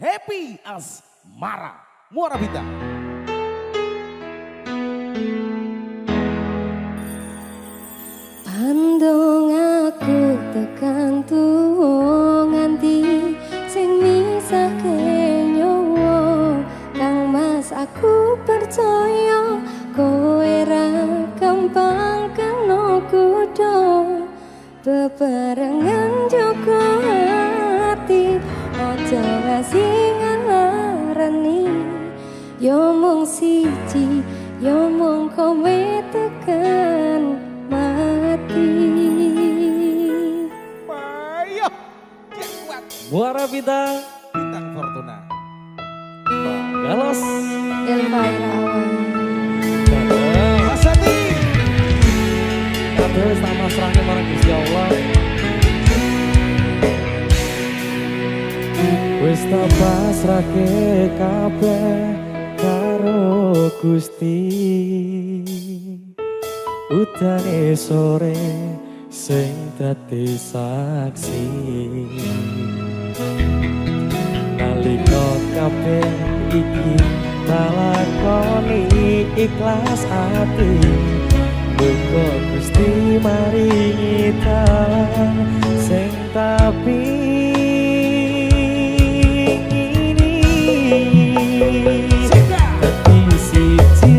Happy Asmara Muara Bintang. Pandong aku tekan tuwa nganti sing misahke nyawa Kang Mas aku percaya kowe ra gampang kena kudu bebarengan jaga hati aja ngasih ngarani yo mung siji yo mung kowe tekan mati. Ayo, dia kuat. Muara Bintang, Bintang Fortuna. Galos, Elva Irawan. Masati. Kabeh sama serangnya marang Gusti Allah. Wis tak pasrahke kabeh karo Gusti. Udane sore sing dadi saksi. Nalika kabeh iki talakoni ikhlas ati. Muga Gusti maringi dalan sing tapi dadi siji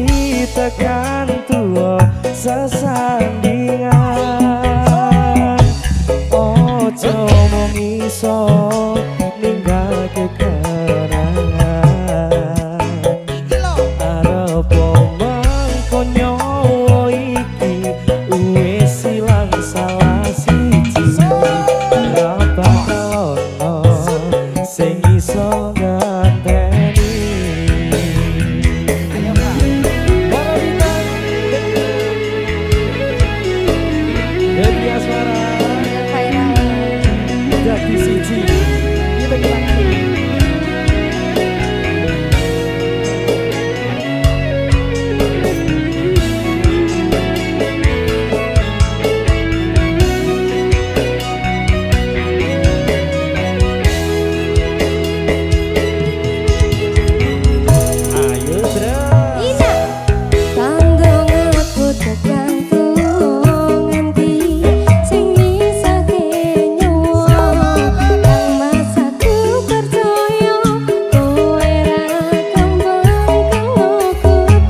tekan tuwa sesandingan ojo mung iso ninggalke kenangan arep mangko nyawa iki wis ilang salah siji ra bakal ono sing iso nganteni. Muara Bintang, Happy Asmara, Elva Irawan. dadi siji kita tangan. Ayo terus. Ina Pandong aku tekan tuwa nganti sing misahke nyawa Kang Mas aku percaya kowe ra gampang kena kudu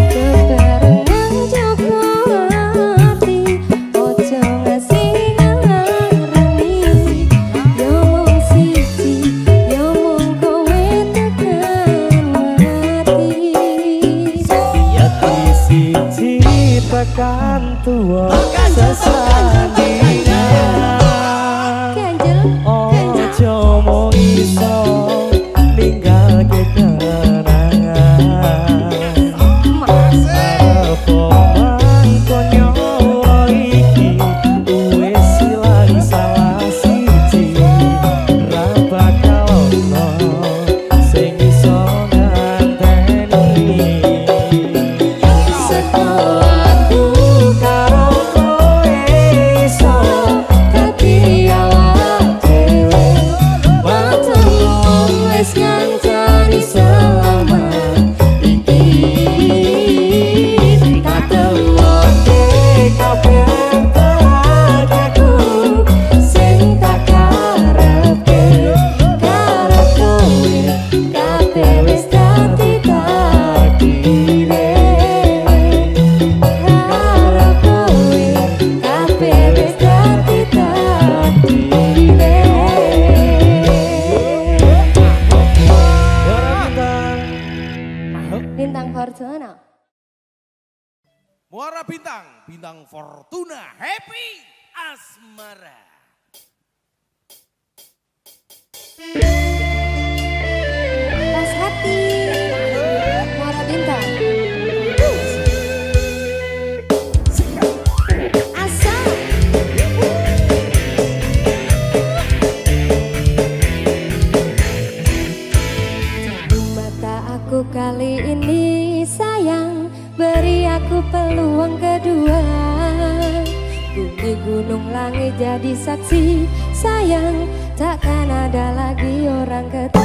bebarengan jaga hati ojo ngasih ngarani yo mung siji yo mung kowe tekan mati. Yati siji tekan tuwa sesandingan Ganjel, ojo mung iso ninggalke kenangan apa mangko nyawa iki wis ilang salah siji ra bakal ono sing iso nganteni. Sekolahku karo kowe iso dadi awak dhewe watemu wis ngancani selamat iki katemoke kabeh bahagiaku sing tak karepe karo kowe kabeh wis dadi takdire karo kowe kabeh wis dadi takdire. Muara Bintang, Bintang Fortuna. Muara Bintang. Bintang Fortuna. Happy Asmara. Pas hati Muara Bintang. Asal mata aku kali ini sayang beri aku peluang kedua. Bumi gunung langit jadi saksi sayang takkan ada lagi orang ketiga.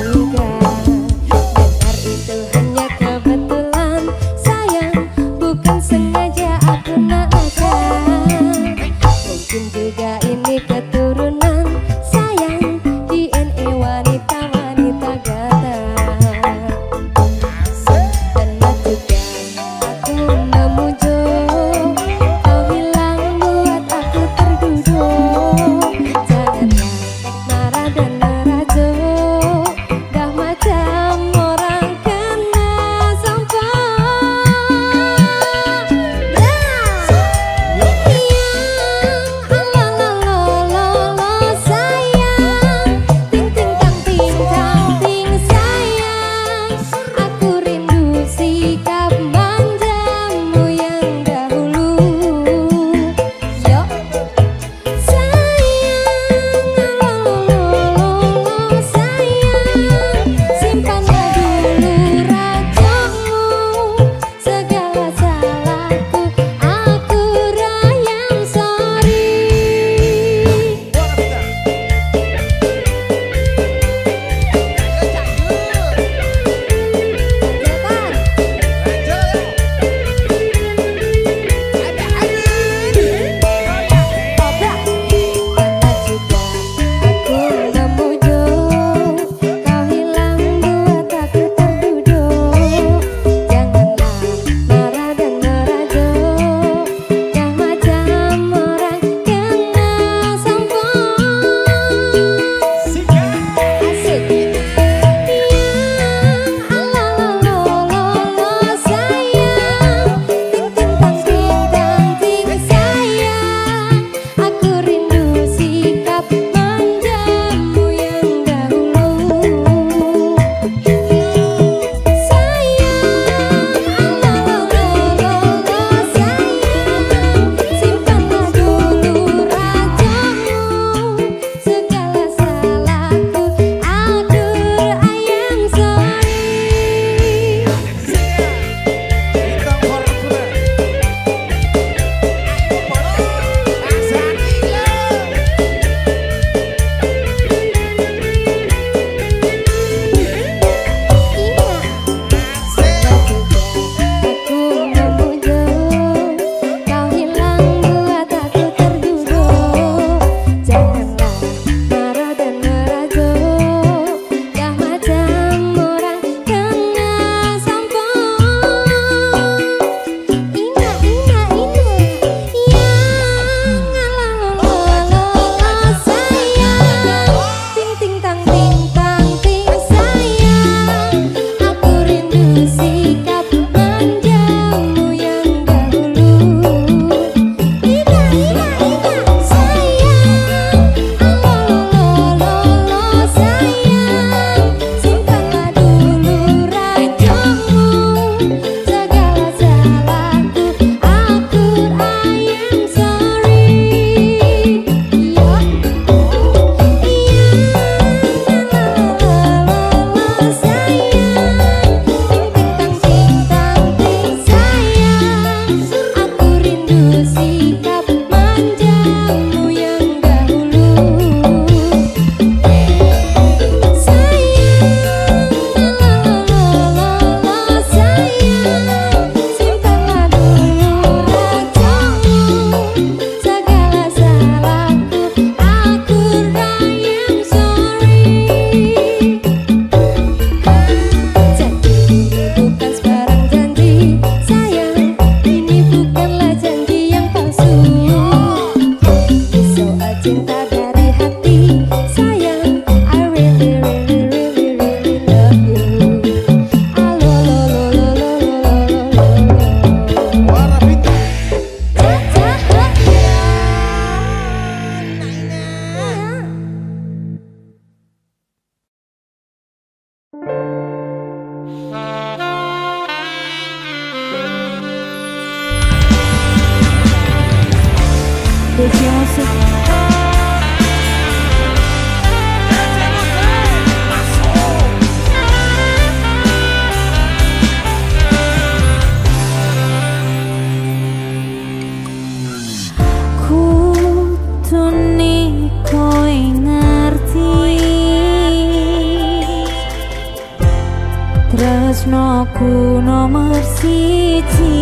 tresnoku nomor siji.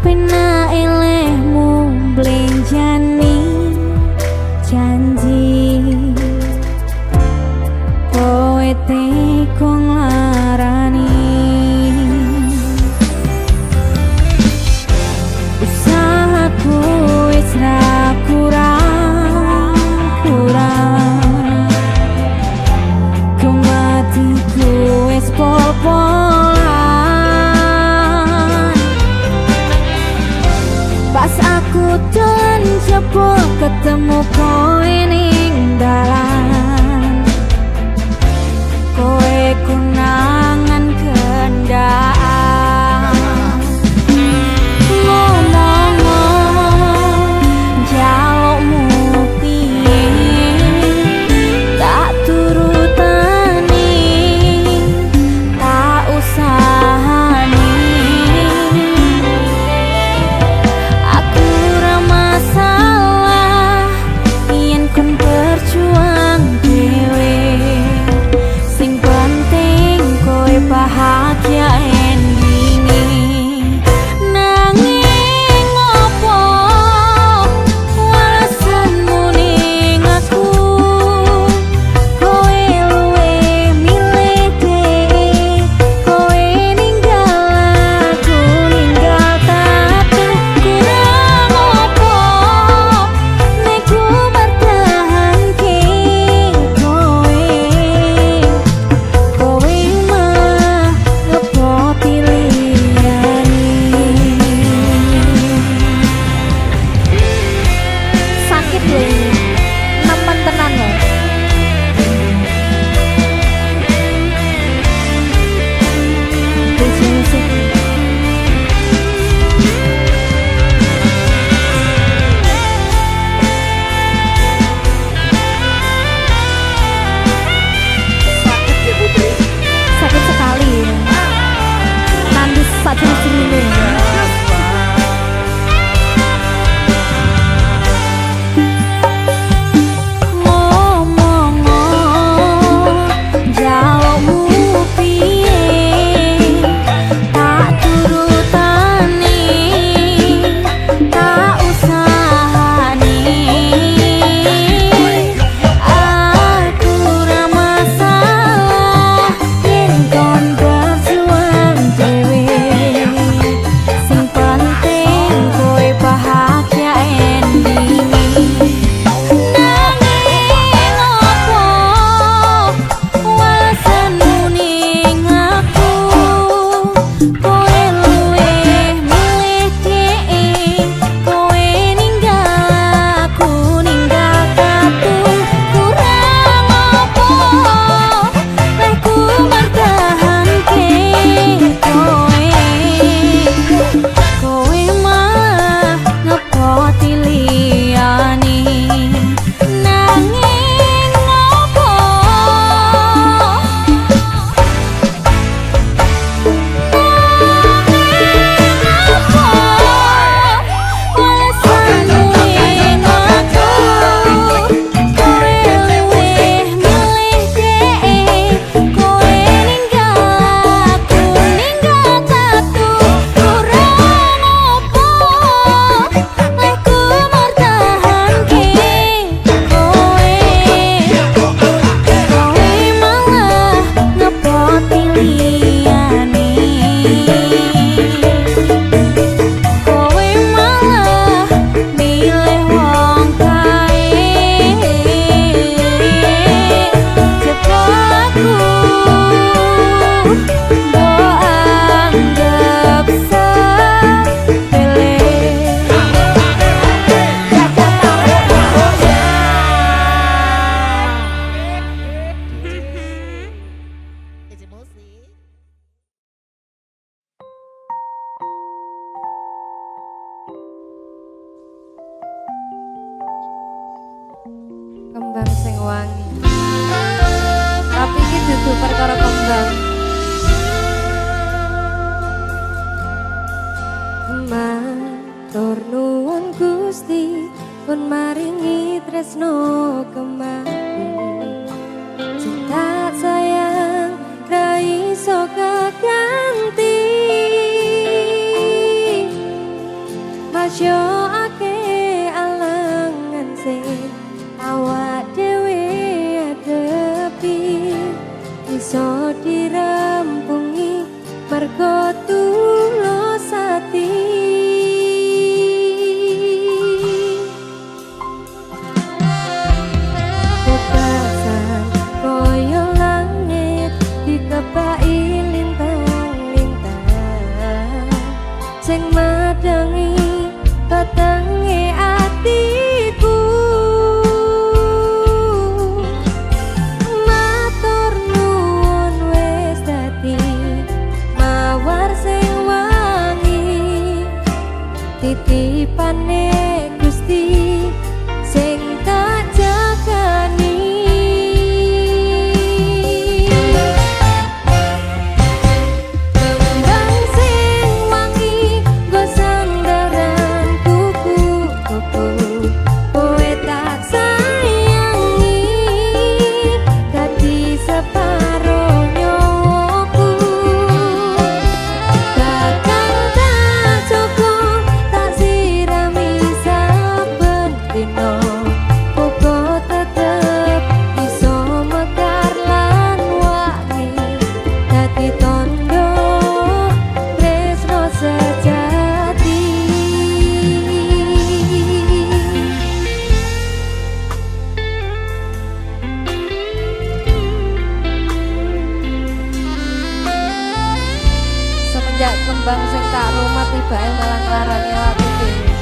Pena elehmu blenjani janji, kowe teko nglarani. Usahaku wis ra kurang-kurang, kematiku wis pol-polan. Pas aku dolan jebol ketemu kowe ning dalan, kowe kunangan kendaan. Ngomong-ngomong jalukmu piye, tak turutani, tak usahani. Aku ra masalah yen kon berjuang dhewe, sing penting kowe bahagia endinge. Nanging opo alasanmu ning aku, kowe luwih milih dhewe, kowe ninggal aku ninggal tapi kurang opo nek ku bertahanke kowe, kowe mah ngepoti liyane. Sakit lho ini, nemen tenan lho. DJ musik. Sakit sekali. Nandis sajroning-jroning. Ngomong-ngomong jalukmu piye, tak turutani, tak usahani. Aku ra masalah yen kon berjuang dhewe, sing penting kowe bahagia endinge. Nanging opo alasanmu ning aku, kowe luwih milih dhewe, kowe ninggal aku ninggal katu. Kurang opo lek ku bertahanke kowe, kowe malah ngepoti liyane. Nanging opo alasanmu ning aku, kowe luwih milih dhewe, kowe ninggal aku ninggal katu. Kurang opo lek ku bertahanke kowe, kowe malah ngepoti liyane. Kowe malah milih wong kae, jebul aku mbok anggap sepele. Kembang sing wangi, tapi iki dudu perkara kembang. Matur nuwun Gusti, pun maringi tresno kembang. Jak kembang sing tak rumah tibae malah larane awake dhewe.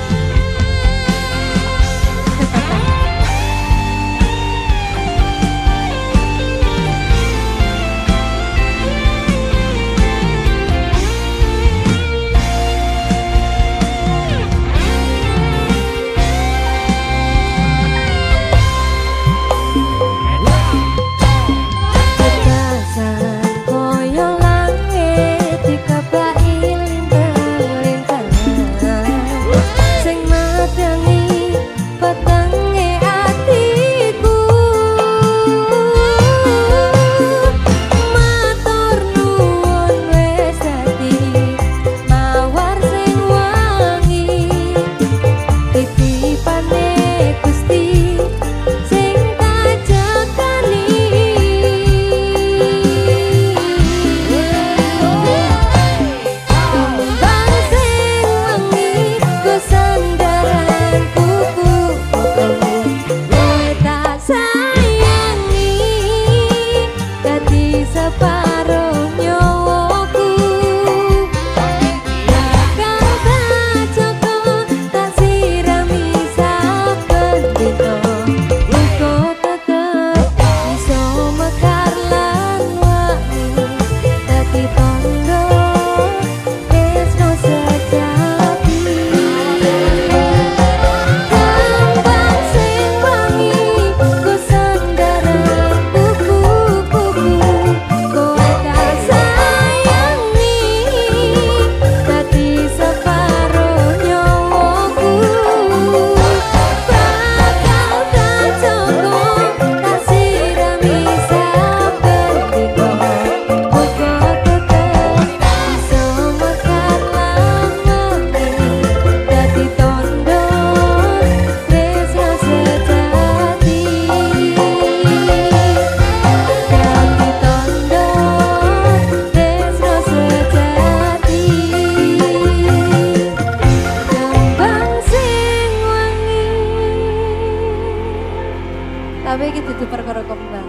Tapi iki dudu perkara kembang.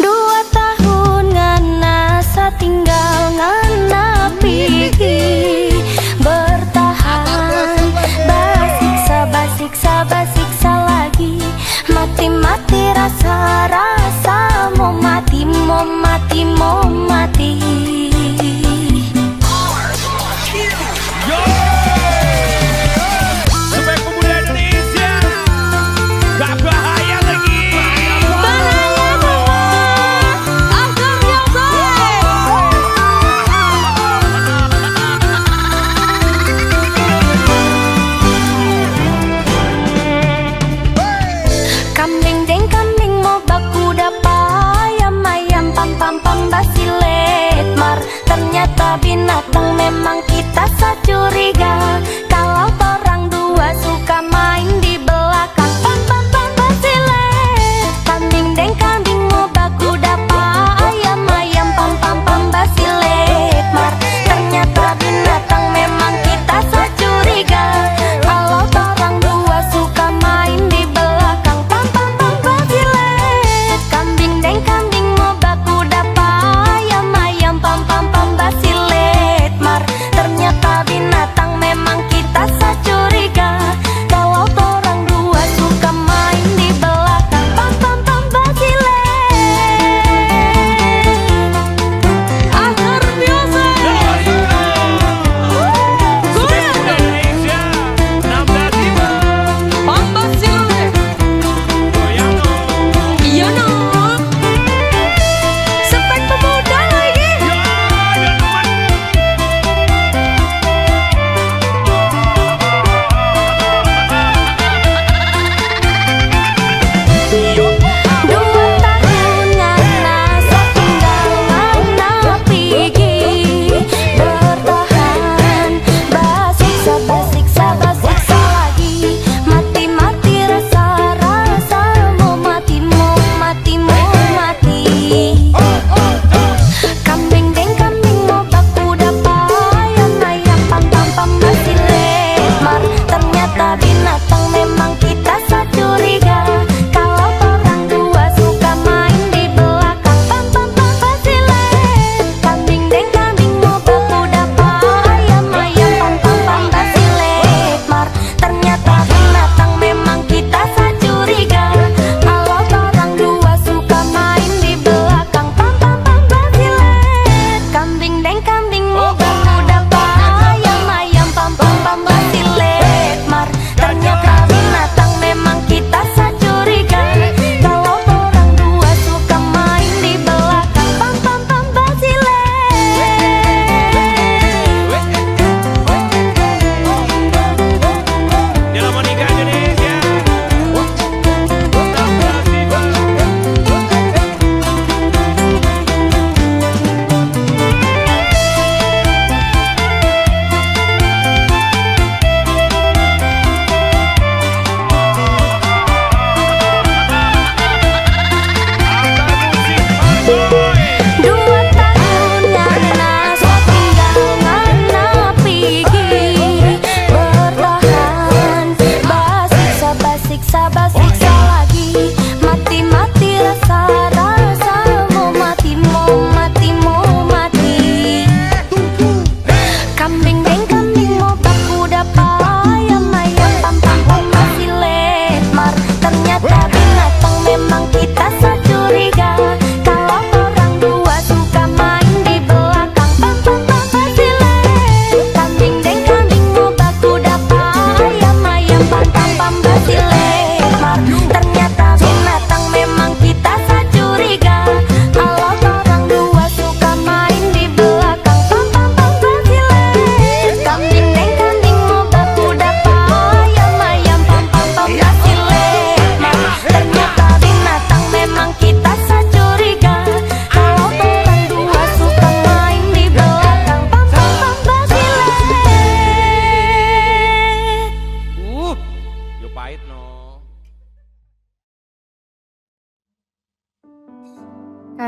Dua tahun ngana satinggal ngana pigi bertahan basiksa lagi mati rasa mau mati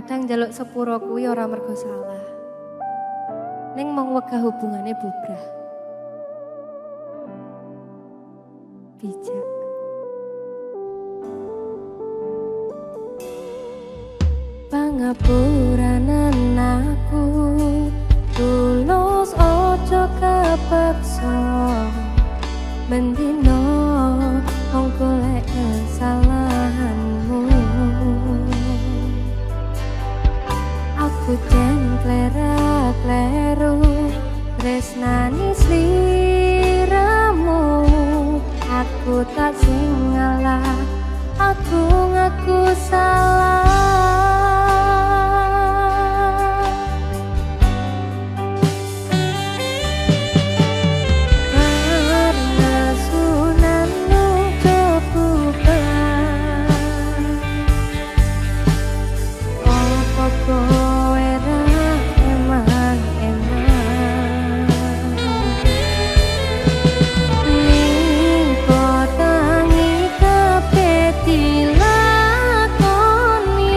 Kadang njaluk sepuro kuwi ora mergo salah. Ning mung wegah hubungane bubrah. Bijak. Pangapuranan aku tulus ojo kepeksa mendino wong golek kesalahanmu. Aku jen kleru tresnani sliramu. Aku tak sing ngalah, aku ngaku salah. Dilakoni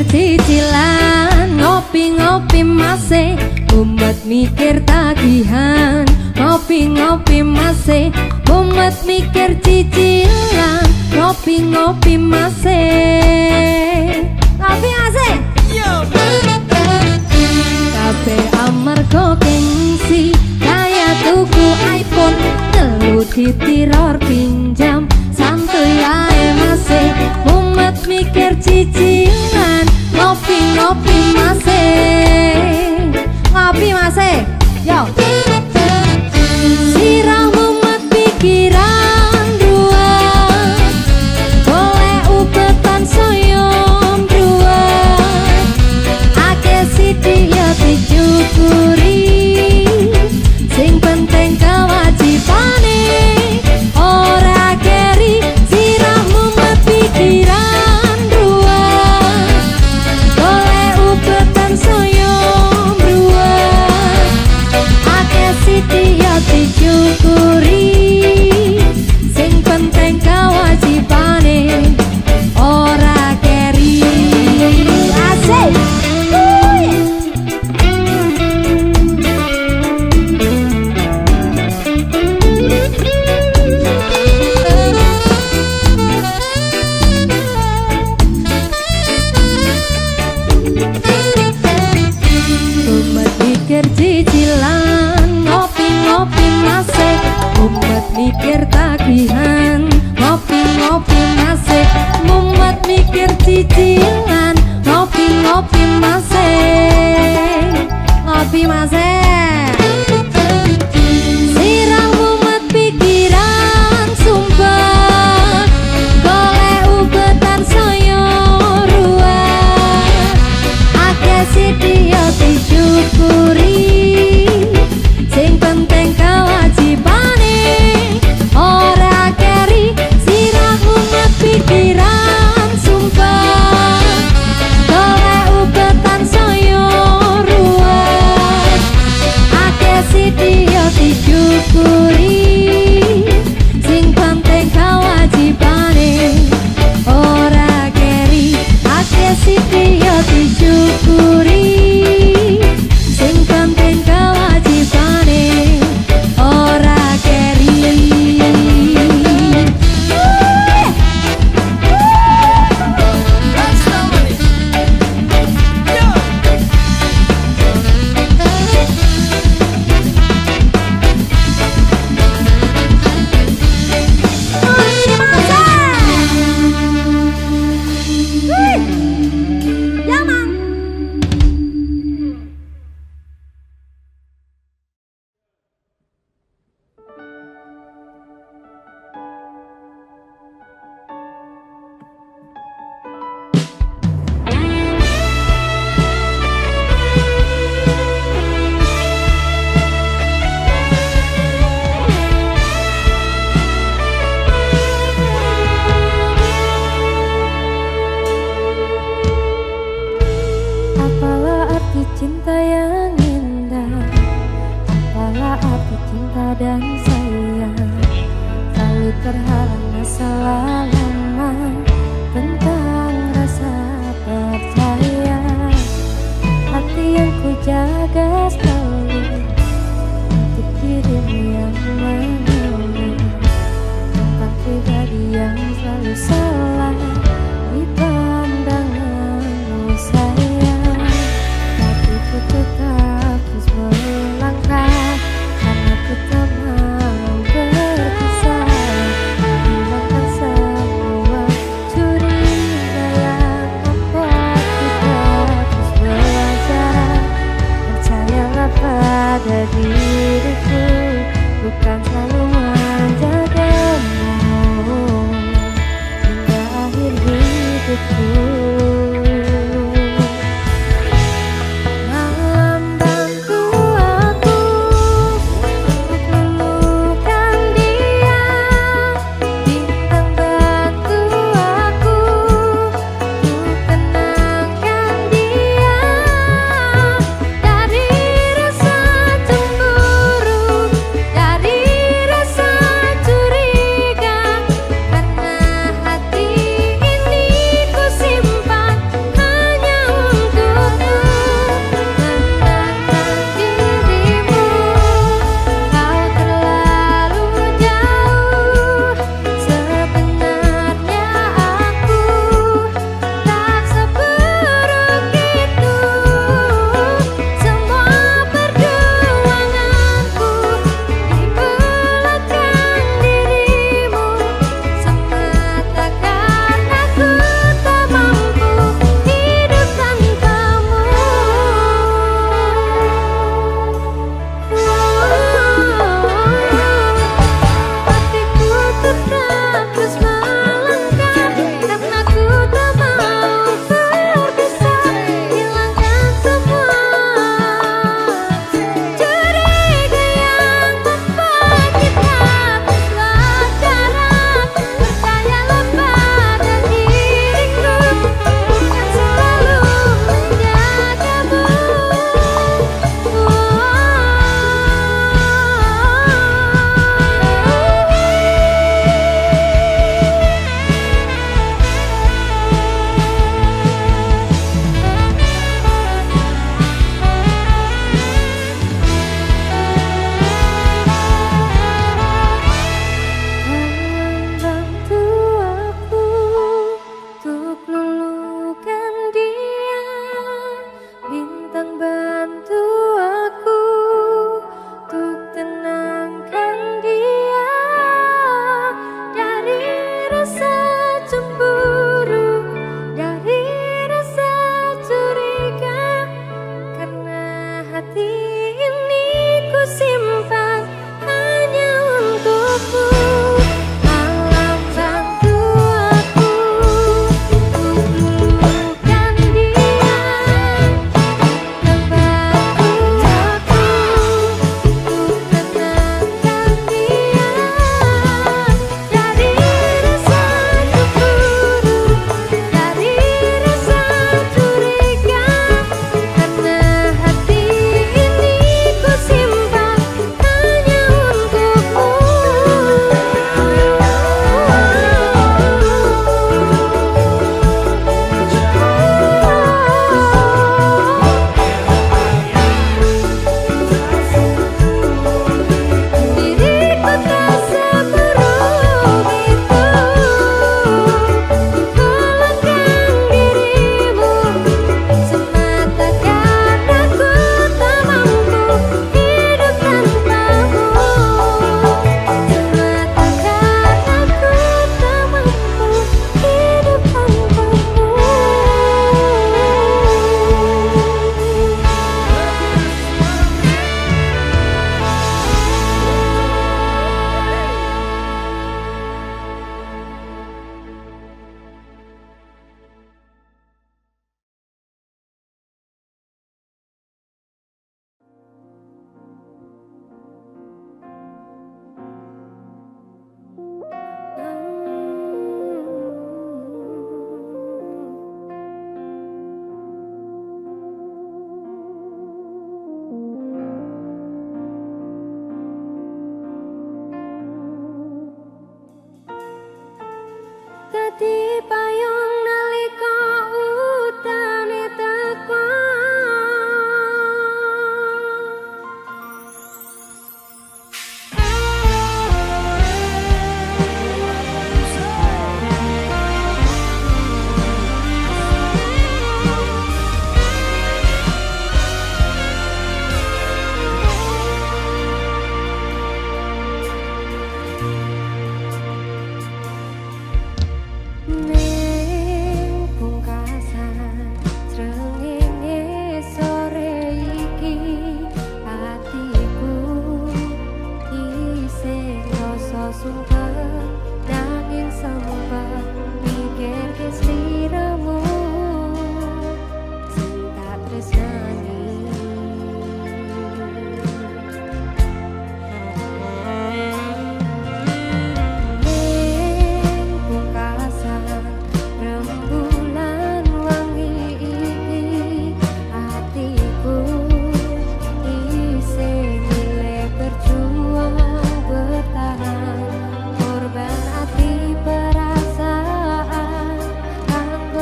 cicilan ngopi-ngopi masih umat mikir tagihan ngopi-ngopi masih umat mikir cicilan ngopi-ngopi masih ngopi masih kabeh amarga gengsi kaya tuku iPhone telu ditiror pinjam santuy ae masih umat mikir cicilan ngopi-ngopi masih ngopi masih yo sirah umat pikiran ruwet golek ubetan soyom ruwet akeh sithik ya disyukuri sing penting kewajibane ora keri sirah umat pikiran ruwet golek ubetan soyom ruwet akeh sithik ya disyukuri sing penting kewajibane ora keri asik umat mikir cicilan ngopi-ngopi masih umat mikir tagihan ngopi-ngopi masih umat mikir cicilan ngopi-ngopi masih ngopi masih sirah umat pikiran sumpah golek ubetan soyo ruwet akeh sithik ya disyukuri sing penting kewajibane ora keri sirah umat pikiran sumpah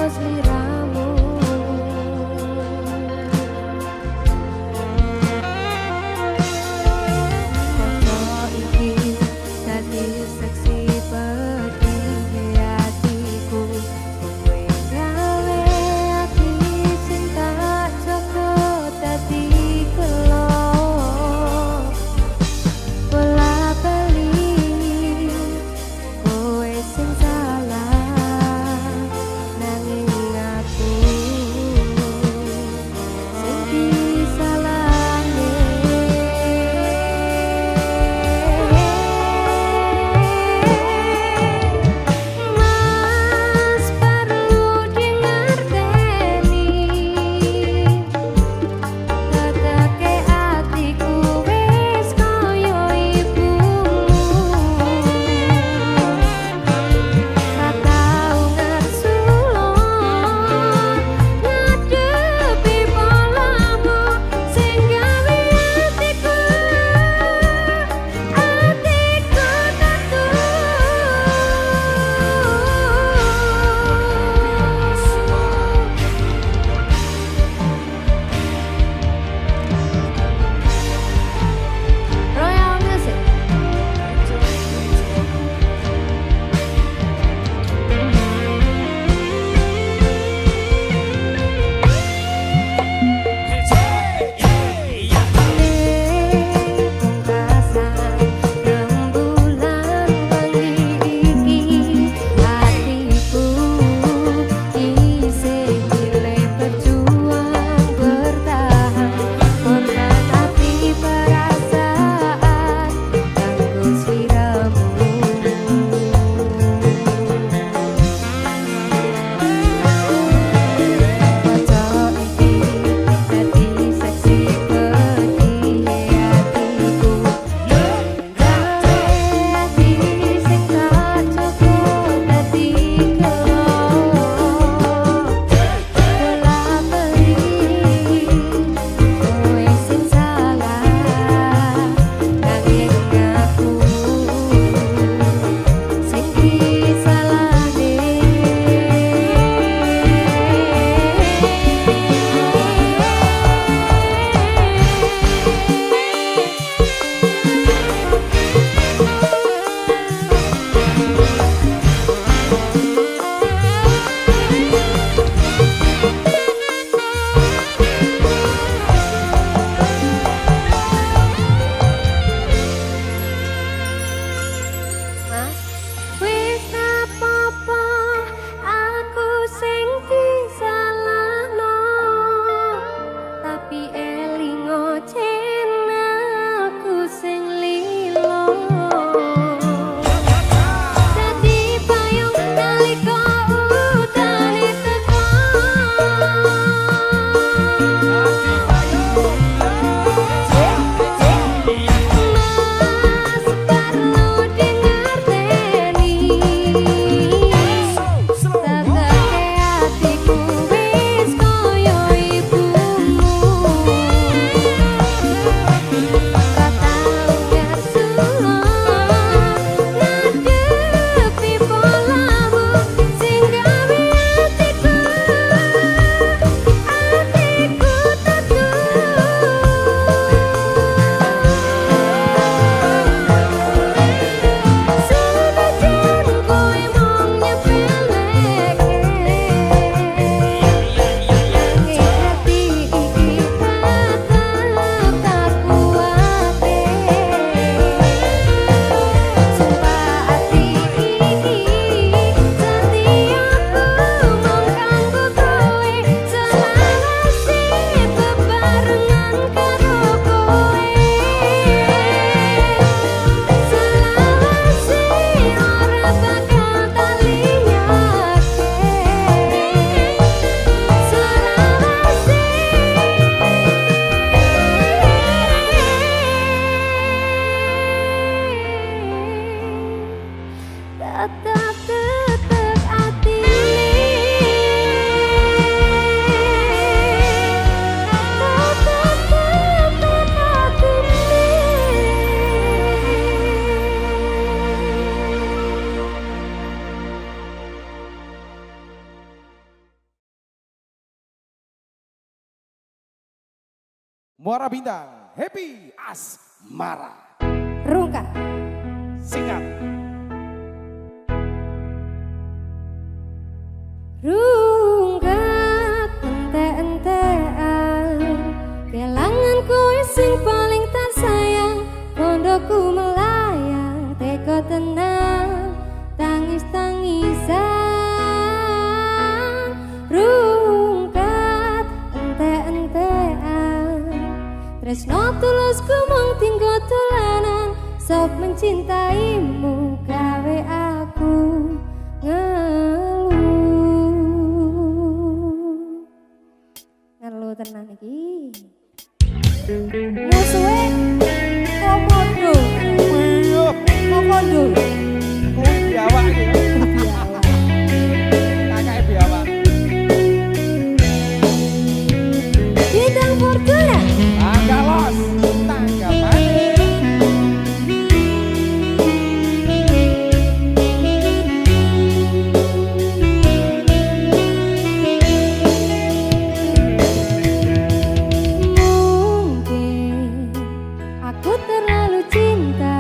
sliramu. Foto iki dadi saksi pedih hatiku. Kowe gawe ati cinta Joko dadi gelo. Bola balik kowe sing salah nanging Muara Bintang Happy Asmara. Rungkat. Singkat. Rungkat ente-entean, kelangan kowe sing paling tak sayang, pondokku melayang teko tenang, tangis-tangisan. Rungkat ente-entean, tresno tulusku mung tinggo dolanan, sok mencintaimu gawe aku ngeluh tenan iki. Musuhe komodo. Wih, Komodo. biawak ya. Kakak biawak. Bintang Fortuna. Tangga los, tangga manis. Mungkin aku terlalu cinta,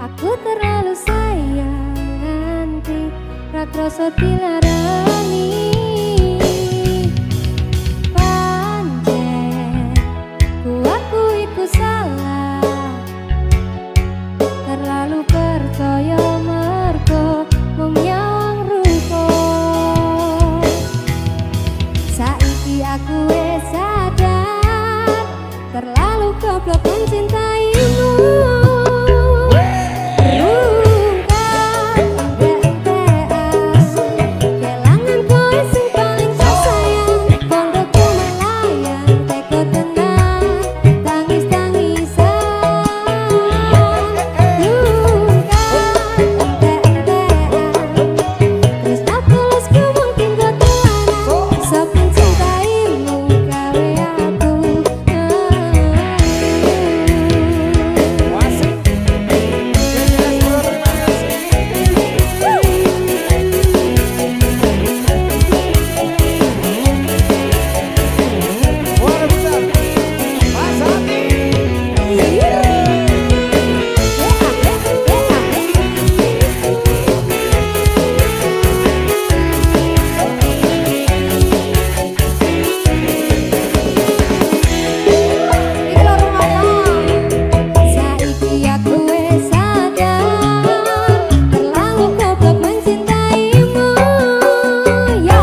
aku terlalu sayang nganti ra krasa dilarani. Pancen aku iku salah, terlalu percaya mergo mung nyawang rupa. Saiki aku wis sadar, terlalu goblok mencintaimu. Rungkat ente-entean, kelangan kowe sing paling tak sayang, pondokku melayang teko tenang, tangis-tangisan. Rungkat ente-entean, tresno tulusku mung tinggo dolanan, sok mencintaimu gawe aku Wasik. Terima kasih. Muara Bintang. Mas Hati. Saiki aku wis sadar, terlalu goblok mencintaimu. Yo,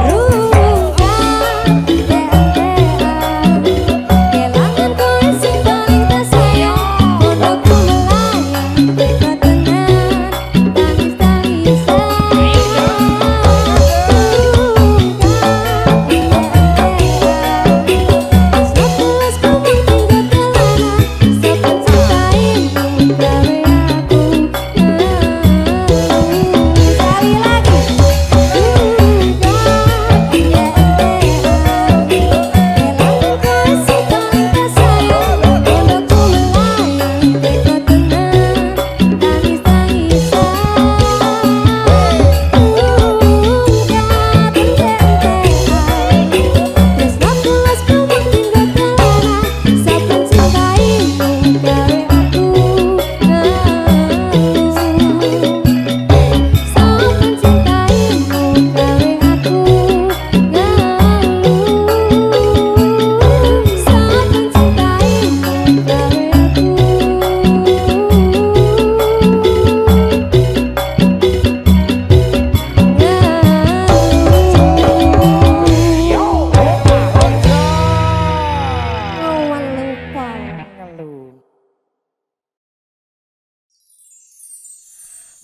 rungkat ente-entean, kelangan kowe sing paling tak sayang, pondokku melayang teko tenang, tangis-tangisan.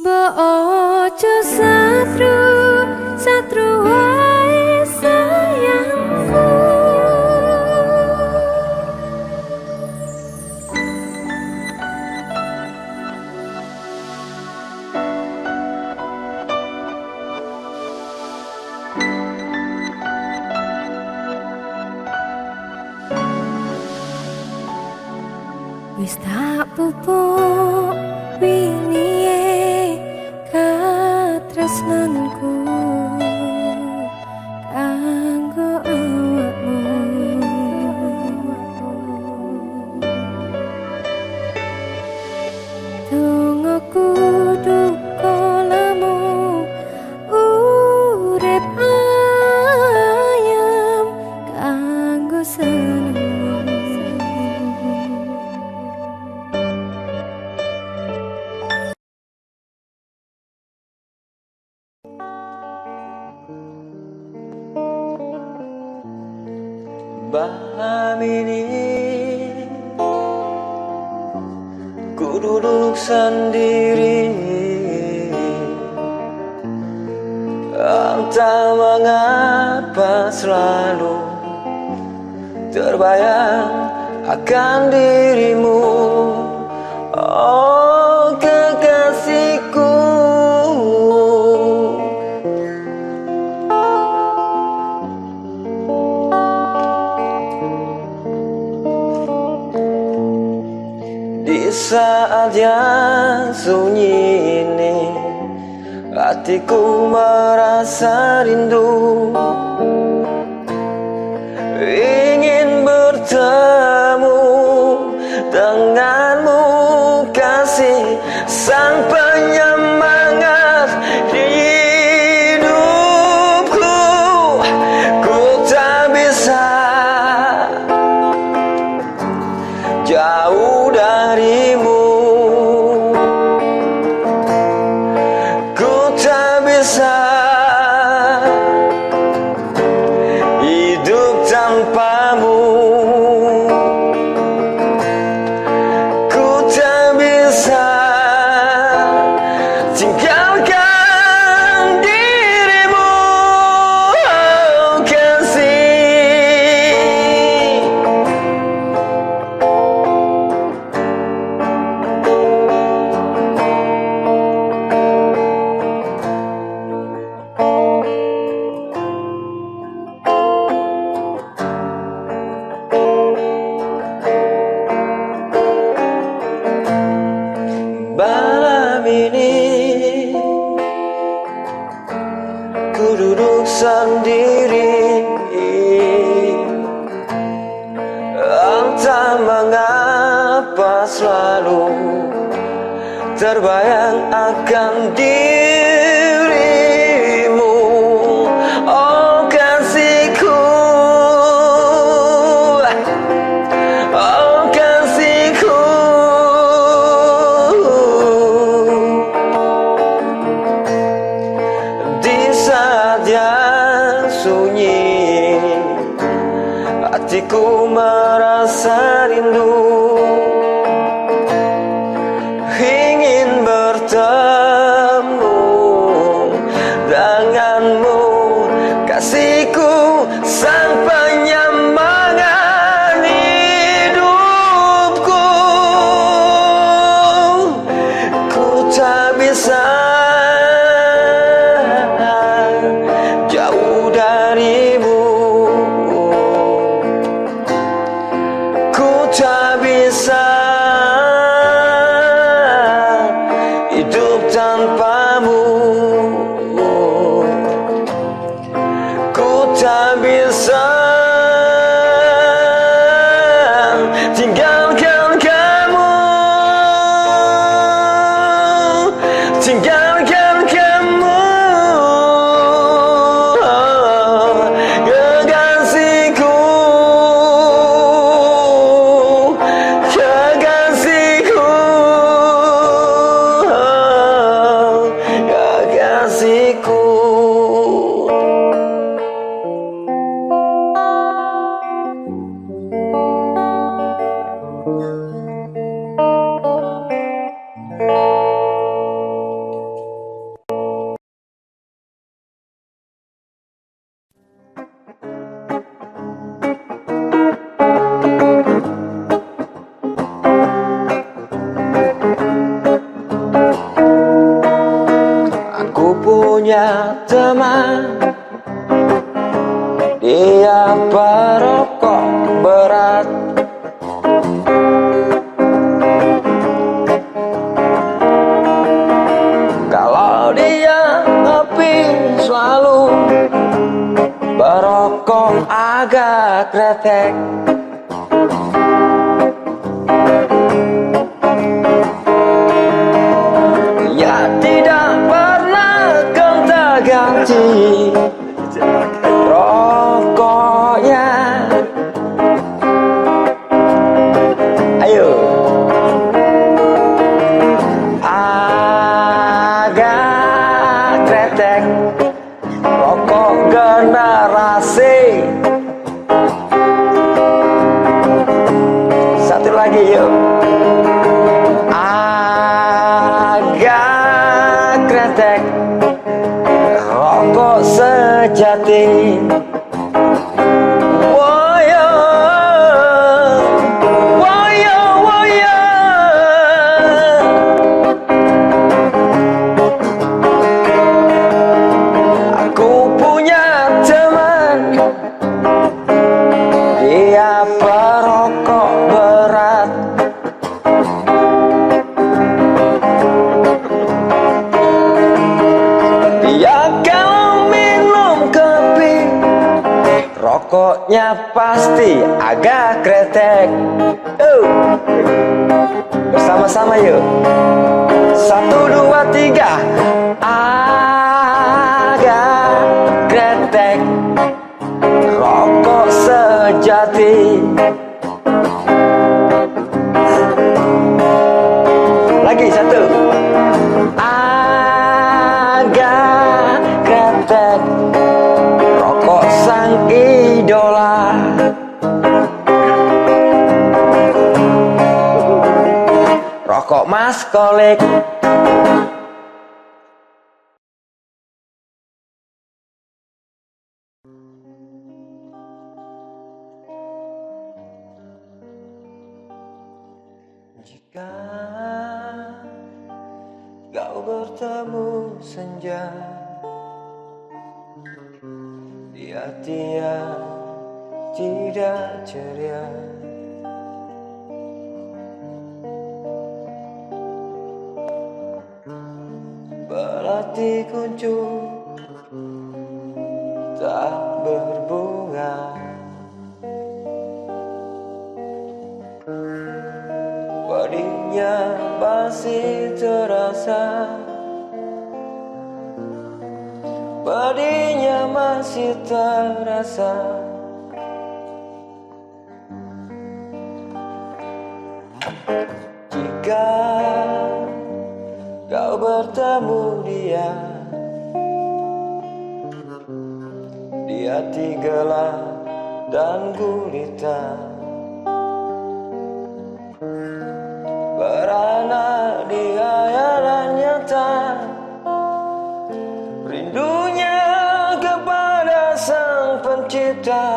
Mbok ojo satru, satru wae sayangku. Wis tak pupuk wingi katresnanku kanggo awakmu. Malam ini ku duduk sendiri, entah mengapa selalu terbayang akan dirimu, oh kekasihku. Di saat yang sunyi ini, hatiku merasa rindu, ingin bertemu denganmu, kasih sang penyemangat hidupku. Ku tak bisa jauh darimu, ku tak bisa hidup tanpamu, ku tak bisa tinggalkan dirimu, oh kasih. Malam ini ku duduk sendiri, entah mengapa selalu terbayang akan dirimu, oh kasihku, oh kasihku. Di saat yang sunyi, hatiku merasa rindu, ingin bertemu denganmu, kasihku sang penyemangat hidupku. Ku tak bisa jauh darimu, ku tak bisa hidup tanpamu, ku tak bisa tinggalkan kamu, tinggalkan kamu, kekasihku, kekasihku, kekasihku. Aku punya teman, dia perokok berat. Kalau dia ngopi selalu berokok agak kretek. Ya tidak pernah gonta-ganti rokoknya. Ayo. Agak kretek, rokok generasi sejati. Woyo, woyo, woyo. Aku punya teman, dia perokok berat. Dia kalau minum kopi, rokoknya pasti agak kretek. Bersama-sama yuk. 1, 2, 3. Agak kretek, rokok sejati. Lagi 1. Agak kretek, rokok sang idola. Rokok Mas Kolik. Jika kau bertemu senja di hati yang tidak ceria, belati kuncup tak berbunga, padinya masih terasa, padinya masih terasa. Jika kau bertemu dia di hati gelap dan gulita, berana di hayalan nyata, rindunya kepada sang pencipta.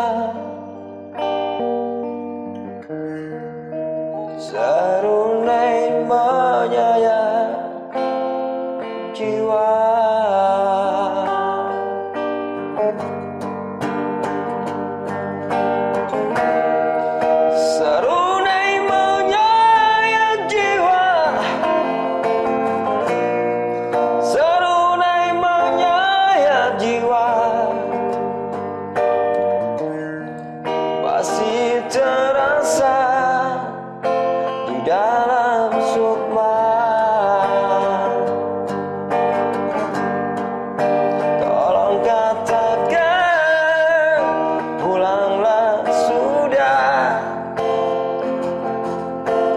Serunai menyayat jiwa, serunai menyayat jiwa, serunai menyayat jiwa, masih terasa di dalam sukma. Tolong katakan pulanglah sudah,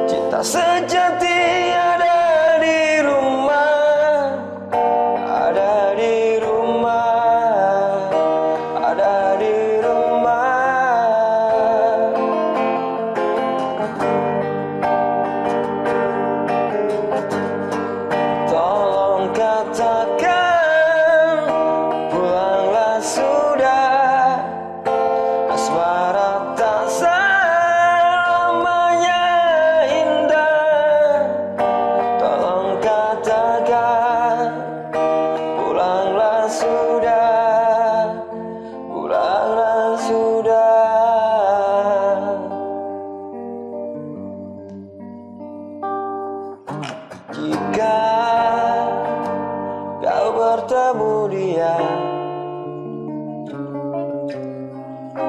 cinta sejati ada di rumah, ada di rumah, ada di rumah. Tolong katakan pulanglah sudah, asmara tak selamanya indah. Tolong katakan pulanglah sudah, pulanglah sudah. Jika kau bertemu dia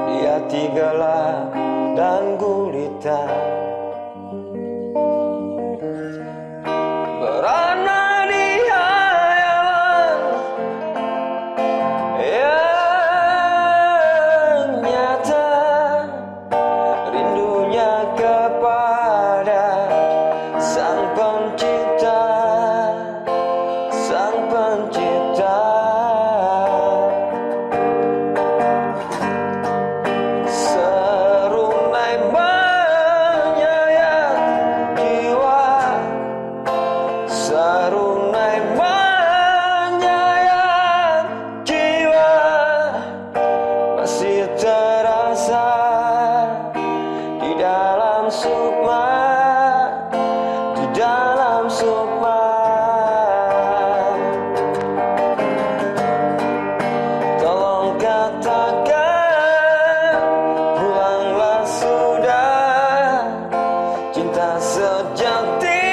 di hati gelap dan gulita, berana di hayalan yang nyata, rindunya kepada sang pencipta, sang pencipta. Serunai katakan pulanglah sudah. Cinta sejati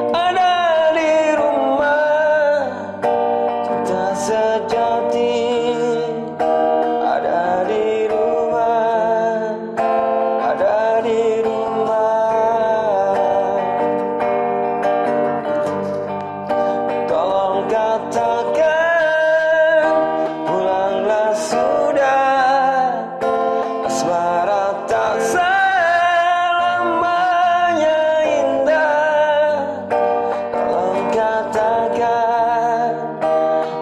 ada di rumah. Cinta sejati ada di rumah. Ada di rumah. Tolong katakan pulanglah sudah. Asmara tak selamanya indah. Tolong katakan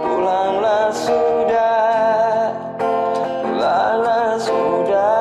pulanglah sudah. Pulanglah sudah.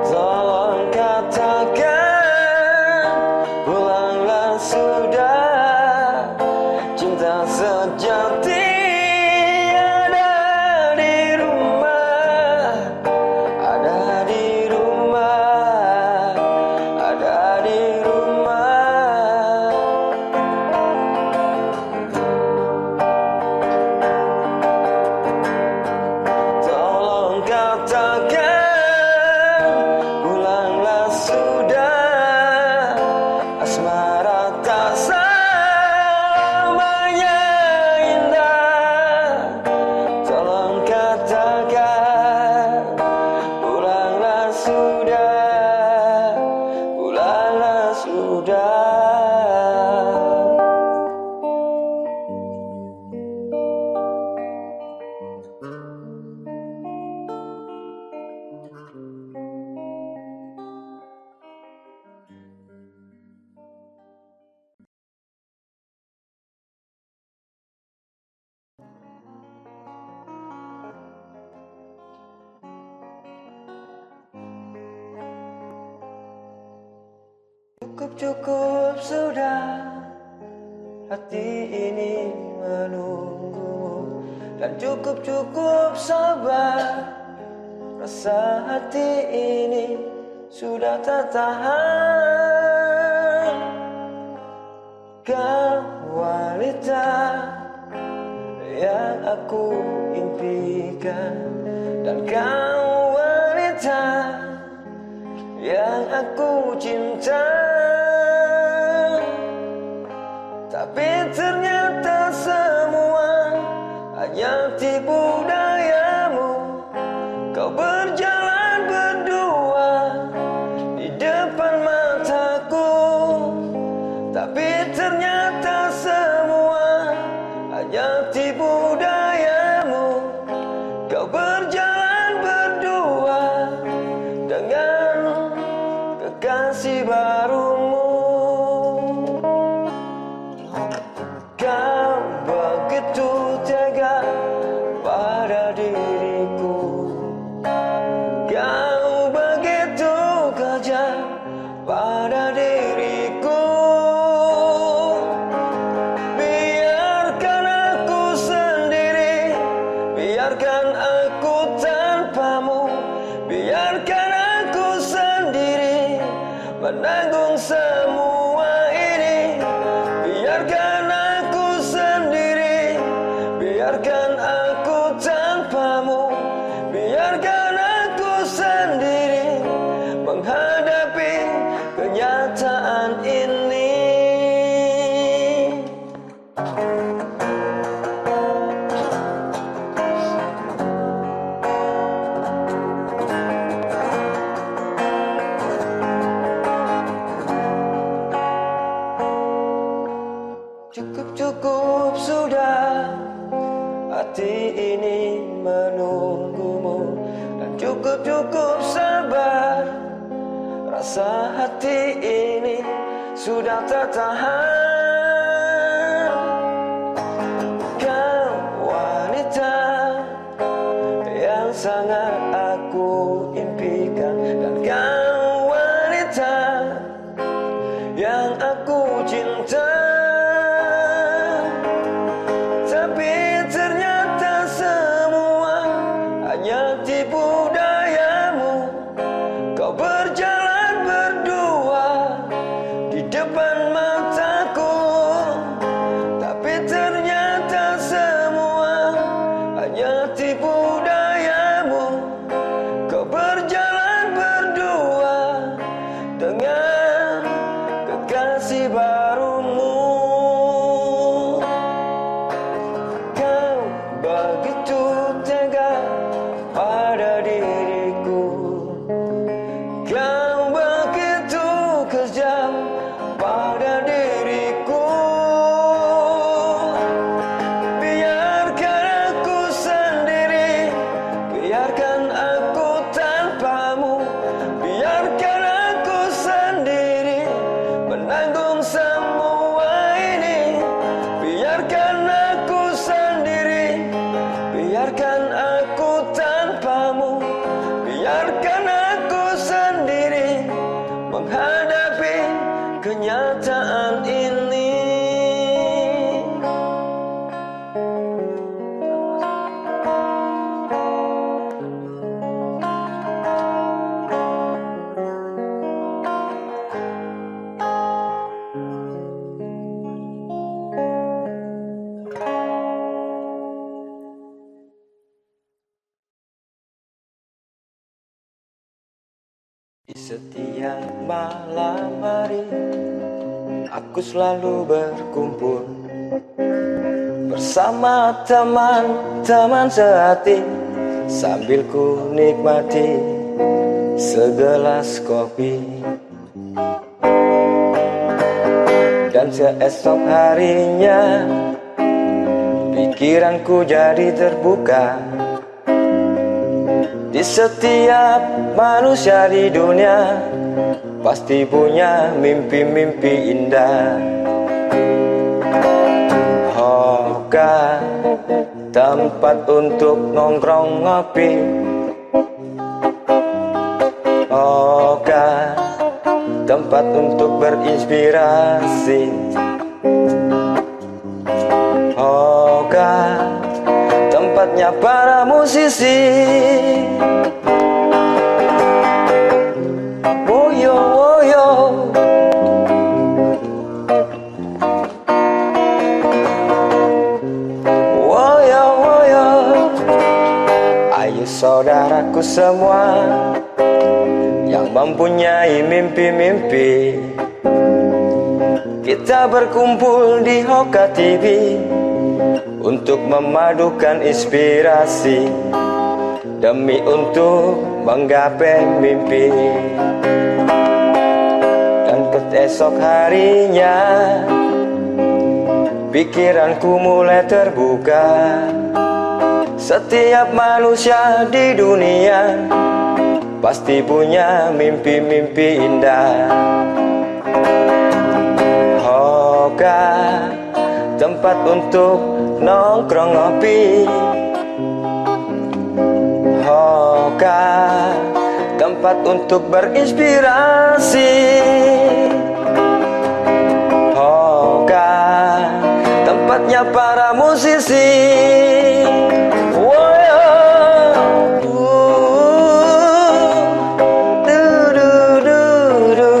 Tolong katakan pulanglah sudah. Cinta sejati ada di rumah. Ada di rumah. Ada di rumah. Tolong katakan pulanglah sudah. Asmara tak selamanya indah. Tolong katakan pulanglah sudah. Pulanglah sudah. Cukup sudah. Hati ini menunggumu. Dan cukup sabar. Rasa hati ini sudah tak tahan. Kau wanita yang aku impikan. Dan kau wanita yang aku cinta. Tapi ternyata semua hanya tipu dayamu. Kau berjalan berdua di depan mataku. Tapi ternyata semua hanya tipu dayamu. Kau berjalan berdua dengan kekasih barumu. Kau begitu tega pada diriku. Kau begitu kejam pada diriku. Biarkan aku sendiri. Biarkan aku tanpamu. Biarkan aku sendiri menanggung semua ini. Biarkan aku sendiri. Biarkan aku tanpamu. Biarkan aku sendiri menghadapi kenyataan ini. Cukup sudah. Hati ini menunggumu. Dan cukup sabar. Rasa hati ini sudah tak tahan. Kau wanita sangat aku impikan. Dan kau wanita yang aku cinta. Tapi ternyata semua hanya tipu dayamu. Kau berjalan berdua di depan mataku. Tapi ternyata semua hanya tipu dayamu. Kau berjalan berdua dengan kekasih barumu. Kau begitu tega pada diriku. Kau begitu kejam pada diriku. Biarkan aku sendiri, biarkan aku tanpamu. Biarkan aku sendiri menanggung semua ini. Biarkan aku sendiri, biarkan aku tanpamu. Biarkan aku sendiri menghadapi kenyataan ini. Di setiap malam hari aku selalu berkumpul bersama teman-teman sehati, sambil ku nikmati segelas kopi. Dan keesok harinya pikiranku jadi terbuka. Di setiap manusia di dunia pasti punya mimpi-mimpi indah. Hoka tempat untuk nongkrong ngopi. Hoka tempat untuk berinspirasi. Hoka tempatnya para musisi. Woyo woyo, woyo woyo. Ayo saudaraku semua yang mempunyai mimpi-mimpi, kita berkumpul di Hoka TV untuk memadukan inspirasi demi untuk menggapai mimpi. Dan keesok harinya pikiranku mulai terbuka. Setiap manusia di dunia pasti punya mimpi-mimpi indah. Hoka tempat untuk nongkrong ngopi. Hoka tempat untuk berinspirasi. Hoka tempatnya para musisi. Woyo, du du du du,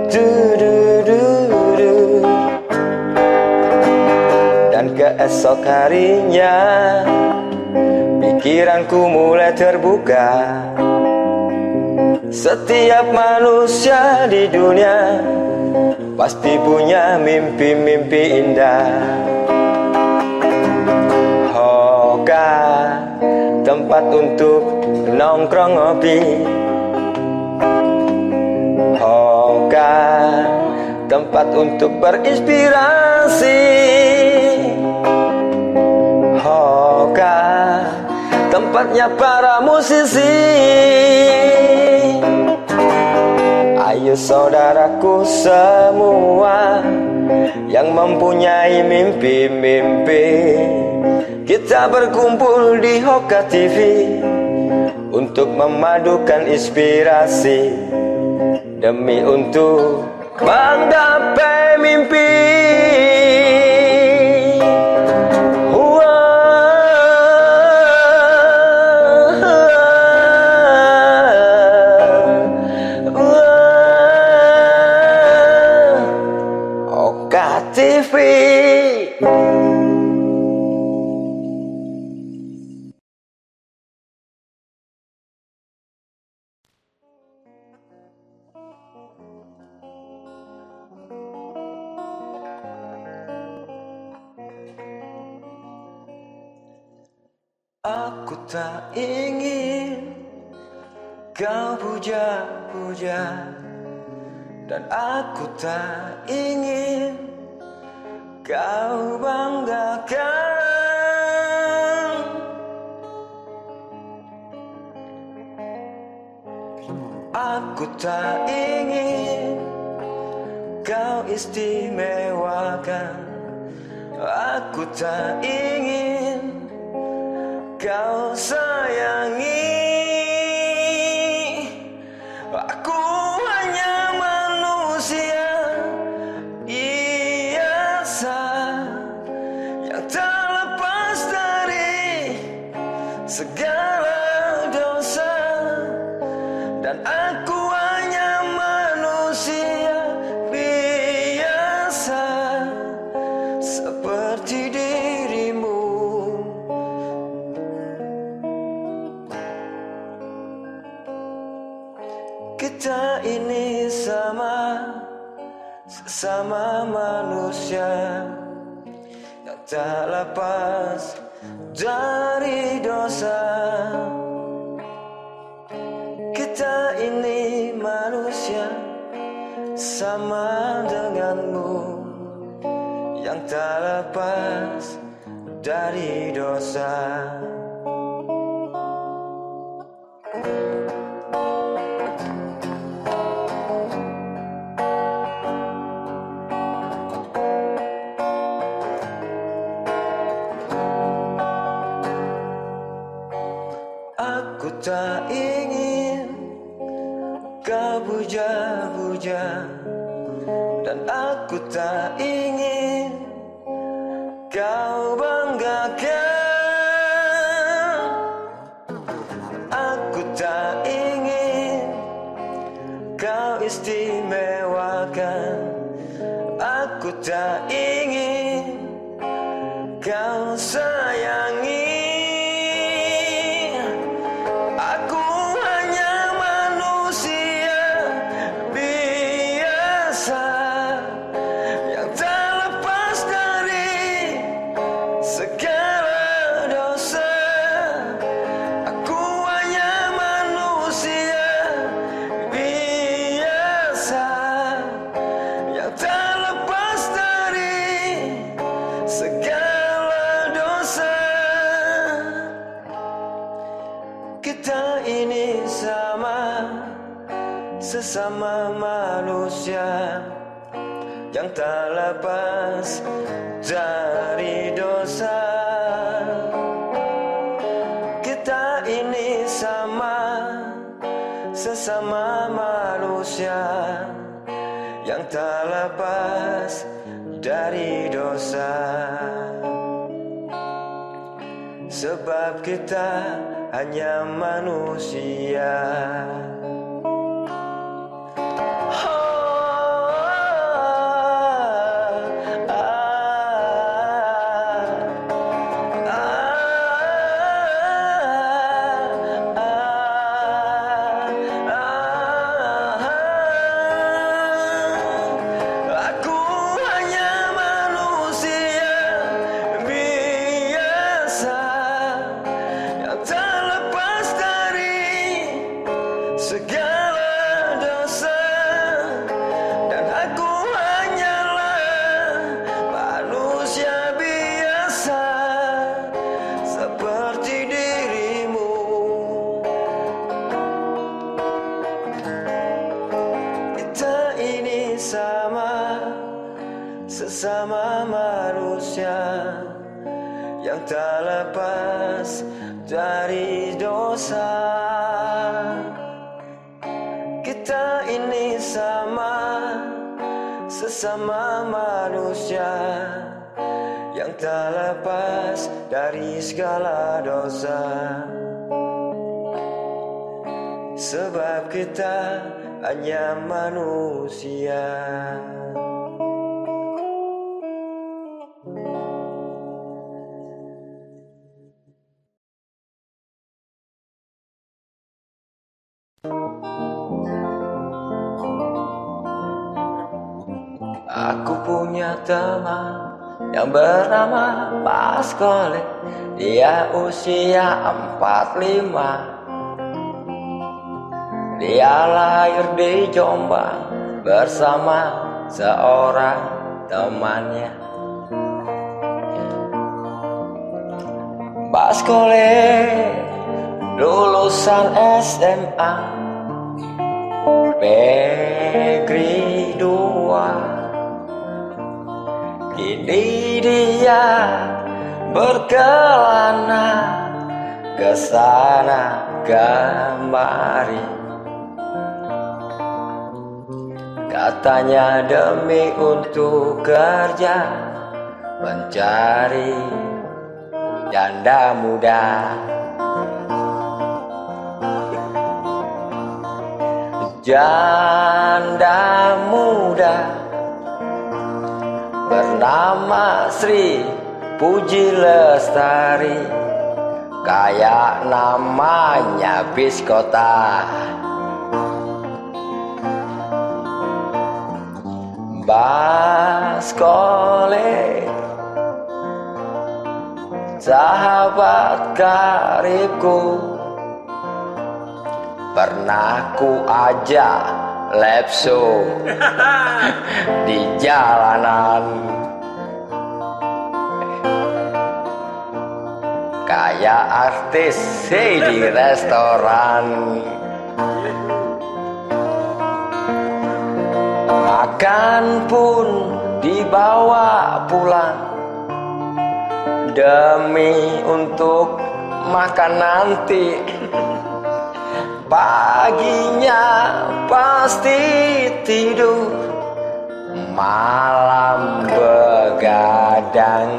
du du du. Dan keesok harinya pikiranku mulai terbuka. Setiap manusia di dunia pasti punya mimpi-mimpi indah. Hoka tempat untuk nongkrong ngopi. Hoka tempat untuk berinspirasi. Hoka tempatnya para musisi. Ayo saudaraku semua yang mempunyai mimpi-mimpi. Kita berkumpul di Hoka TV untuk memadukan inspirasi demi untuk menggapai mimpi. Hoka TV. Aku tak ingin kau puja-puja, dan aku tak ingin kau banggakan. Aku tak ingin kau istimewakan. Aku tak ingin kau sayangi. Aku hanya manusia biasa yang tak lepas dari segala dosa, dan aku hanya manusia biasa seperti dirimu. Kita ini sesama manusia yang tak lepas dari dosa. Kita ini manusia sama denganmu yang tak lepas dari dosa. Aku tak ingin kau puja-puja, dan aku tak ingin kau banggakan. Aku tak ingin kau istimewakan. Aku tak ingin kau sayangi. Aku hanya manusia biasa yang tak lepas dari segala dosa. Aku hanya manusia biasa yang tak lepas dari segala dosa. Kita ini sesama manusia yang tak lepas dari dosa. Kita ini sesama manusia yang tak lepas dari dosa. Sebab kita hanya manusia. Aku hanya manusia biasa yang tak lepas dari manusia yang tak lepas dari dosa. Kita ini sama, sesama manusia yang tak lepas dari segala dosa. Sebab kita hanya manusia. Aku punya teman yang bernama Mas Kolek. Dia usia 45. Dia lahir di Jombang bersama seorang temannya. Mas Kolek lulusan SMA Negeri 2. Kini dia berkelana ke sana kemari. Katanya demi untuk kerja mencari janda muda. Janda muda bernama Sri Puji Lestari, kayak namanya bis kota. Mas Kolek, sahabat karibku, pernah ku ajak live show di jalanan, kayak artis di restoran. Makan pun dibawa pulang demi untuk makan nanti. Paginya pasti tidur, malam begadang.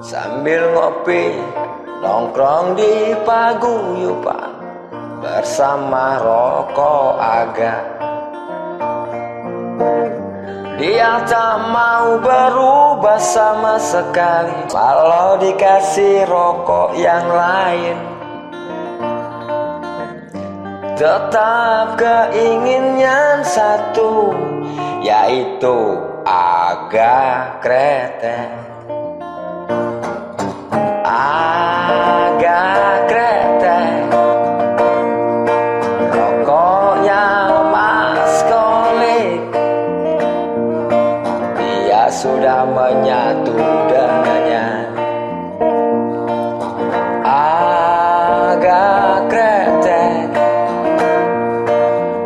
Sambil ngopi nongkrong di paguyuban bersama rokok agak. Dia tak mau berubah sama sekali kalau dikasih rokok yang lain. Tetap keinginan satu, yaitu agak kretek. Agak kretek rokoknya Mas Kolek. Dia sudah menyatu dengannya. Agak kretek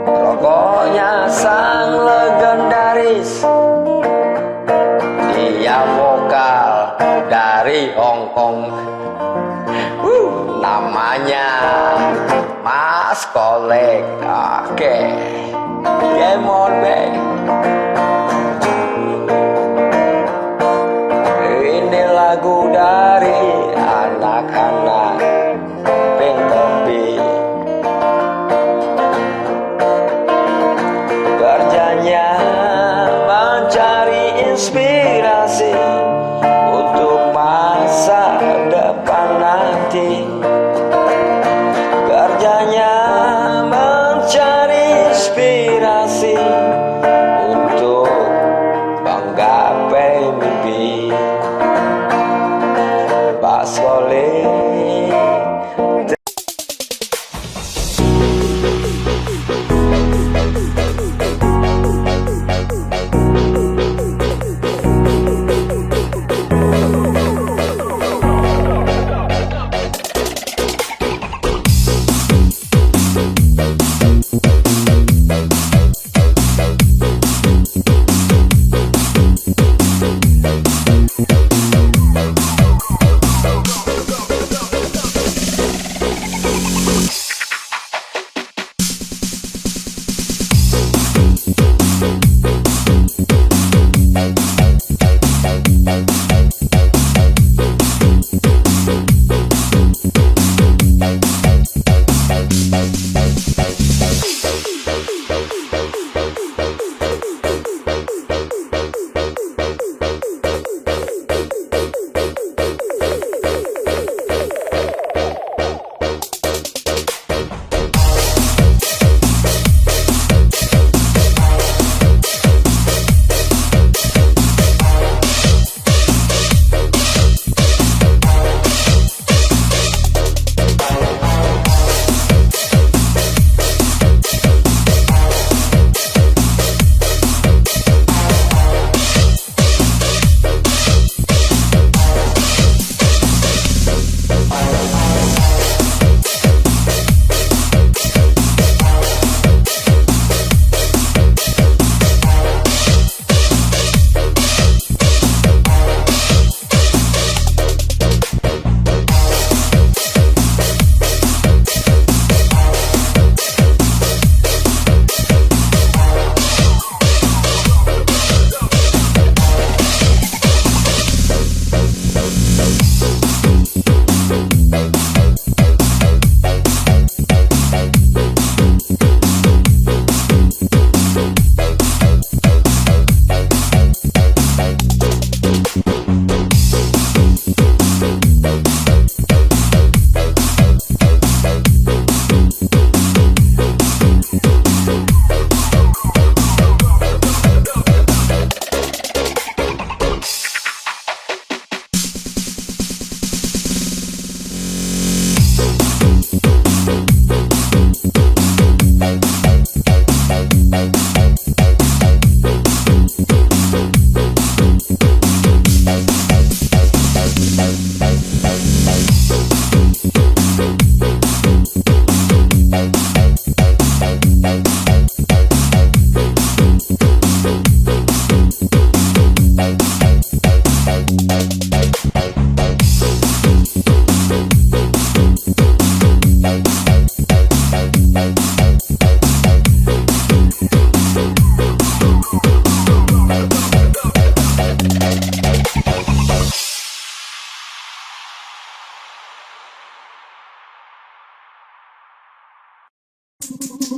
rokoknya sang legendaris. Dia vokal dari Hong Kong. Namanya Mas Kolek. Oke, game on back. Ini lagu dari anak-anak Pink Topi. Kerjanya mencari inspirasi untuk masa depan nanti. Kerjanya mencari inspirasi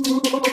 Thank you.